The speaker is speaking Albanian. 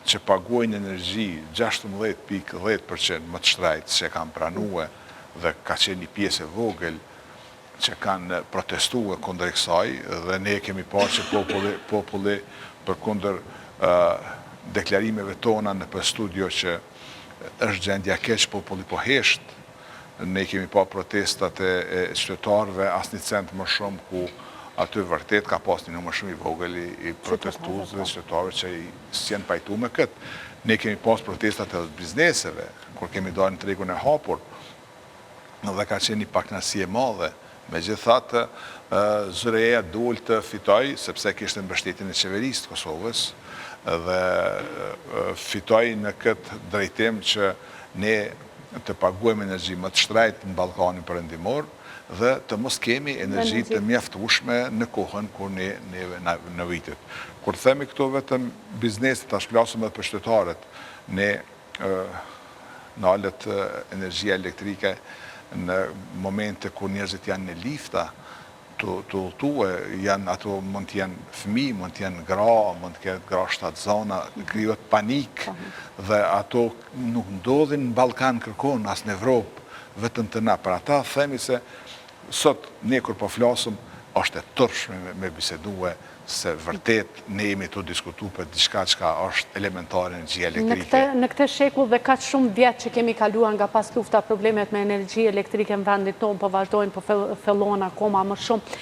që paguajnë energji 16.10% më të shtrejt që kanë pranue dhe ka qenë një pjesë e vogël që kanë protestuar kundër kësaj dhe ne kemi parë që populli për kundër deklarimeve tona në për studio që është gjendja keq, populli po hesht. Ne kemi pa protestat e qytetarëve, asnjë cent më shumë ku aty vërtet ka pas një numër shumë i vogël i protestuesve, qytetarëve që s'janë pajtu me këtë. Ne kemi pas protestat e bizneseve, kur kemi dalë në tregun e hapur, dhe ka qenë një pakënaqësi e madhe. Megjithatë, ZRE-ja doli të fitoj, sepse kishte mbështetjen e qeverisë të Kosovës, dhe fitoj në këtë drejtim që ne të paguajmë energji më të shtrejtë në Ballkanin Perëndimor dhe të mos kemi energji të mjaftueshme në kohën kur ne në vitet. Kur themi këto vetëm bizneset, tash flasim edhe për qytetarët, ne në alet energjia elektrike në momente kur njerëzit janë në lifta, të udhëtue, ato mund të jenë fëmijë, mund të jenë gra, mund të ketë gra shtatzana, krijohet panik dhe ato nuk ndodhin në Ballkan kërkon, as në Evropë, vetëm të na. Për ata themi se sot ne kur po flasim, është e turpshme me bisedue se vërtet ne jemi të diskutu për diçka që është elementare energjia elektrike. Në këtë shekull dhe ka shumë vjetë që kemi kaluar nga pas lufta problemet me energji elektrike në vendit tonë, po vazhdojnë, po fillon akoma më shumë.